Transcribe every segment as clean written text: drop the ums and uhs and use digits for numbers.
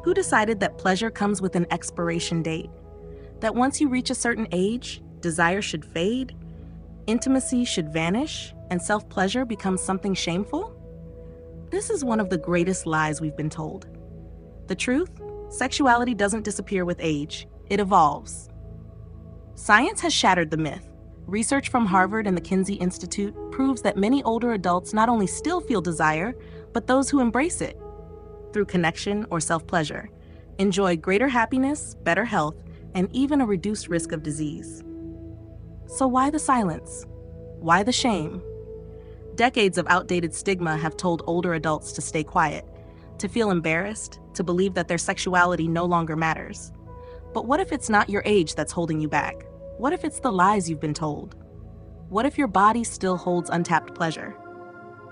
Who decided that pleasure comes with an expiration date? That once you reach a certain age, desire should fade, intimacy should vanish, and self-pleasure becomes something shameful? This is one of the greatest lies we've been told. The truth? Sexuality doesn't disappear with age, it evolves. Science has shattered the myth. Research from Harvard and the Kinsey Institute proves that many older adults not only still feel desire, but those who embrace it through connection or self-pleasure enjoy greater happiness, better health, and even a reduced risk of disease. So why the silence? Why the shame? Decades of outdated stigma have told older adults to stay quiet, to feel embarrassed, to believe that their sexuality no longer matters. But what if it's not your age that's holding you back? What if it's the lies you've been told? What if your body still holds untapped pleasure?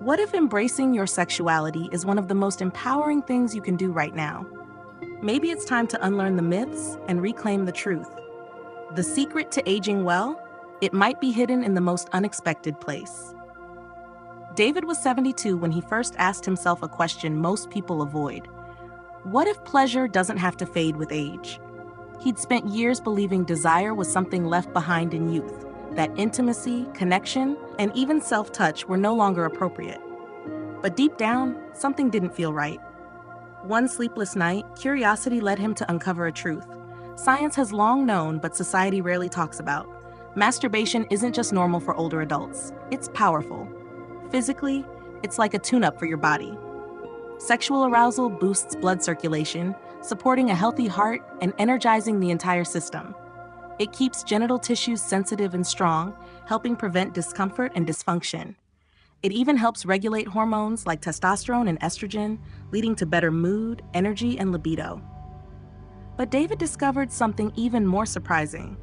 What if embracing your sexuality is one of the most empowering things you can do right now? Maybe it's time to unlearn the myths and reclaim the truth. The secret to aging well? It might be hidden in the most unexpected place. David was 72 when he first asked himself a question most people avoid. What if pleasure doesn't have to fade with age? He'd spent years believing desire was something left behind in youth, that intimacy, connection, and even self-touch were no longer appropriate. But deep down, something didn't feel right. One sleepless night, curiosity led him to uncover a truth science has long known but society rarely talks about. Masturbation isn't just normal for older adults, it's powerful. Physically, it's like a tune-up for your body. Sexual arousal boosts blood circulation, supporting a healthy heart and energizing the entire system. It keeps genital tissues sensitive and strong, helping prevent discomfort and dysfunction. It even helps regulate hormones like testosterone and estrogen, leading to better mood, energy, and libido. But David discovered something even more surprising.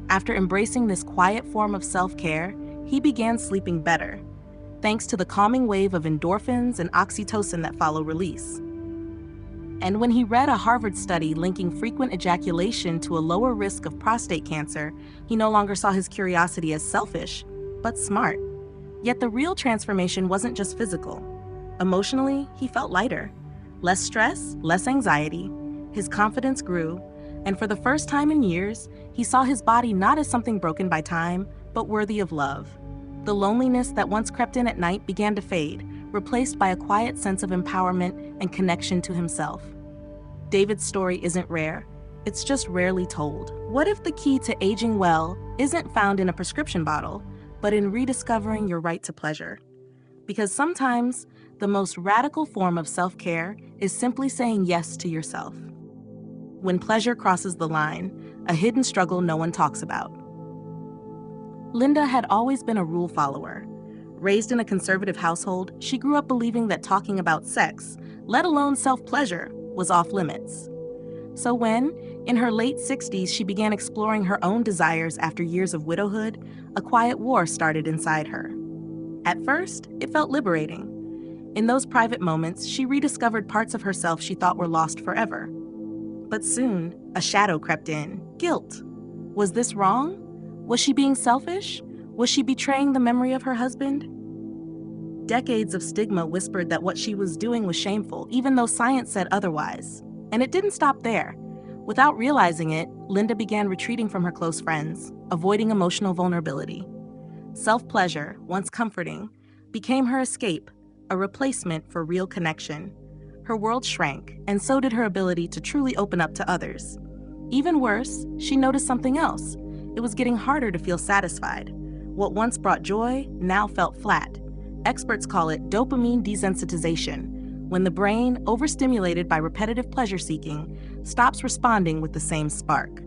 After embracing this quiet form of self-care, he began sleeping better, thanks to the calming wave of endorphins and oxytocin that follow release. And when he read a Harvard study linking frequent ejaculation to a lower risk of prostate cancer, he no longer saw his curiosity as selfish, but smart. Yet the real transformation wasn't just physical. Emotionally, he felt lighter. Less stress, less anxiety. His confidence grew, and for the first time in years, he saw his body not as something broken by time, but worthy of love. The loneliness that once crept in at night began to fade, replaced by a quiet sense of empowerment and connection to himself. David's story isn't rare, it's just rarely told. What if the key to aging well isn't found in a prescription bottle, but in rediscovering your right to pleasure? Because sometimes, the most radical form of self-care is simply saying yes to yourself. When pleasure crosses the line, a hidden struggle no one talks about. Linda had always been a rule follower. Raised in a conservative household, she grew up believing that talking about sex, let alone self-pleasure, was off limits. So when, in her late 60s, she began exploring her own desires after years of widowhood, a quiet war started inside her. At first, it felt liberating. In those private moments, she rediscovered parts of herself she thought were lost forever. But soon, a shadow crept in. Guilt. Was this wrong? Was she being selfish? Was she betraying the memory of her husband? Decades of stigma whispered that what she was doing was shameful, even though science said otherwise. And it didn't stop there. Without realizing it, Linda began retreating from her close friends, avoiding emotional vulnerability. Self-pleasure, once comforting, became her escape, a replacement for real connection. Her world shrank, and so did her ability to truly open up to others. Even worse, she noticed something else. It was getting harder to feel satisfied. What once brought joy now felt flat. Experts call it dopamine desensitization, when the brain, overstimulated by repetitive pleasure-seeking, stops responding with the same spark.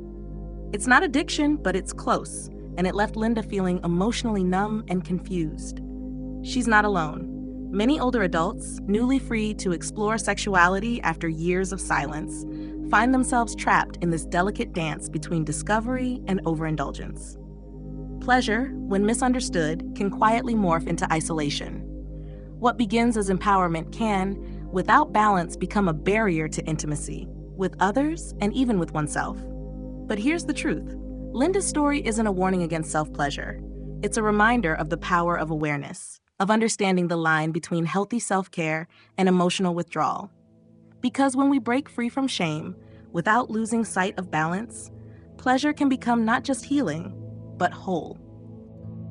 It's not addiction, but it's close, and it left Linda feeling emotionally numb and confused. She's not alone. Many older adults, newly free to explore sexuality after years of silence, find themselves trapped in this delicate dance between discovery and overindulgence. Pleasure, when misunderstood, can quietly morph into isolation. What begins as empowerment can, without balance, become a barrier to intimacy, with others and even with oneself. But here's the truth. Linda's story isn't a warning against self-pleasure. It's a reminder of the power of awareness, of understanding the line between healthy self-care and emotional withdrawal. Because when we break free from shame, without losing sight of balance, pleasure can become not just healing, but whole.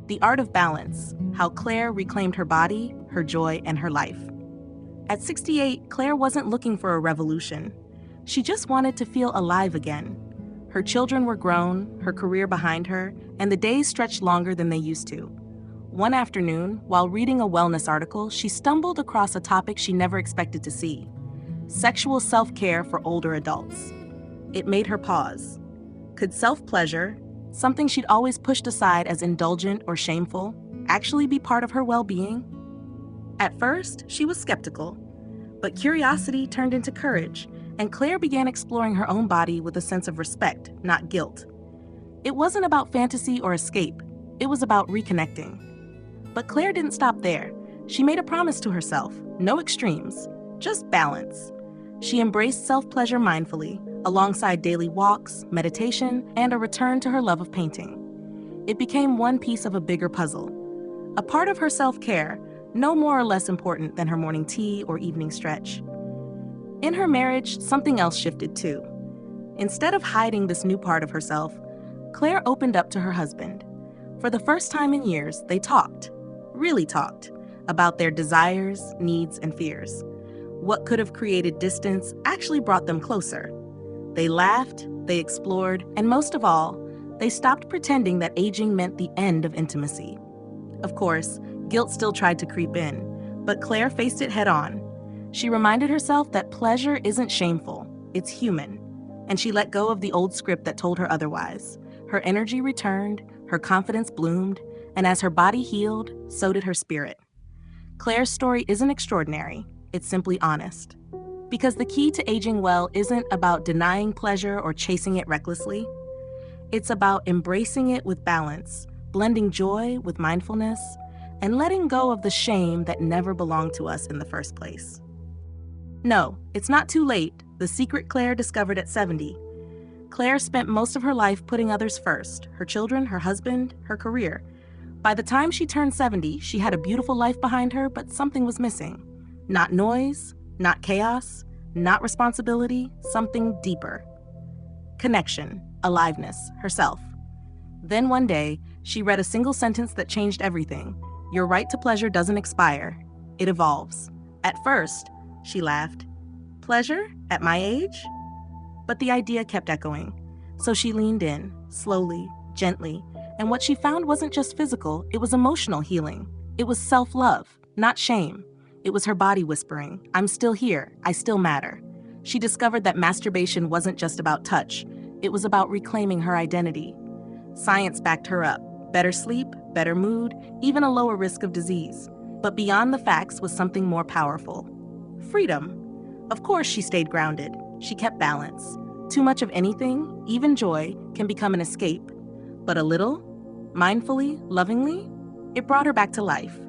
The Art of Balance: How Claire Reclaimed Her Body, Her Joy, and Her Life. At 68, Claire wasn't looking for a revolution. She just wanted to feel alive again. Her children were grown, her career behind her, and the days stretched longer than they used to. One afternoon, while reading a wellness article, she stumbled across a topic she never expected to see: sexual self-care for older adults. It made her pause. Could self-pleasure, something she'd always pushed aside as indulgent or shameful, actually be part of her well-being? At first, she was skeptical, but curiosity turned into courage, and Claire began exploring her own body with a sense of respect, not guilt. It wasn't about fantasy or escape, it was about reconnecting. But Claire didn't stop there. She made a promise to herself: no extremes, just balance. She embraced self-pleasure mindfully, alongside daily walks, meditation, and a return to her love of painting. It became one piece of a bigger puzzle, a part of her self-care, no more or less important than her morning tea or evening stretch. In her marriage, something else shifted too. Instead of hiding this new part of herself, Claire opened up to her husband. For the first time in years, they talked, really talked, about their desires, needs, and fears. What could have created distance actually brought them closer. They laughed, they explored, and most of all, they stopped pretending that aging meant the end of intimacy. Of course, guilt still tried to creep in, but Claire faced it head on. She reminded herself that pleasure isn't shameful, it's human, and she let go of the old script that told her otherwise. Her energy returned, her confidence bloomed, and as her body healed, so did her spirit. Claire's story isn't extraordinary, it's simply honest. Because the key to aging well isn't about denying pleasure or chasing it recklessly. It's about embracing it with balance, blending joy with mindfulness, and letting go of the shame that never belonged to us in the first place. No, it's not too late, the secret Claire discovered at 70. Claire spent most of her life putting others first: her children, her husband, her career. By the time she turned 70, she had a beautiful life behind her, but something was missing. Not noise, not chaos, not responsibility, something deeper. Connection, aliveness, herself. Then one day, she read a single sentence that changed everything. Your right to pleasure doesn't expire, it evolves. At first, she laughed. Pleasure? At my age? But the idea kept echoing. So she leaned in, slowly, gently, and what she found wasn't just physical, it was emotional healing. It was self-love, not shame. It was her body whispering, I'm still here, I still matter. She discovered that masturbation wasn't just about touch, it was about reclaiming her identity. Science backed her up. Better sleep, better mood, even a lower risk of disease. But beyond the facts was something more powerful. Freedom. Of course she stayed grounded. She kept balance. Too much of anything, even joy, can become an escape. But a little, mindfully, lovingly, it brought her back to life.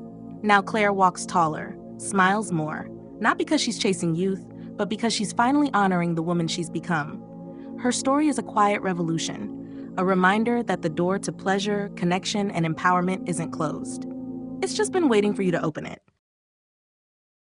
Now Claire walks taller, smiles more, not because she's chasing youth, but because she's finally honoring the woman she's become. Her story is a quiet revolution, a reminder that the door to pleasure, connection, and empowerment isn't closed. It's just been waiting for you to open it.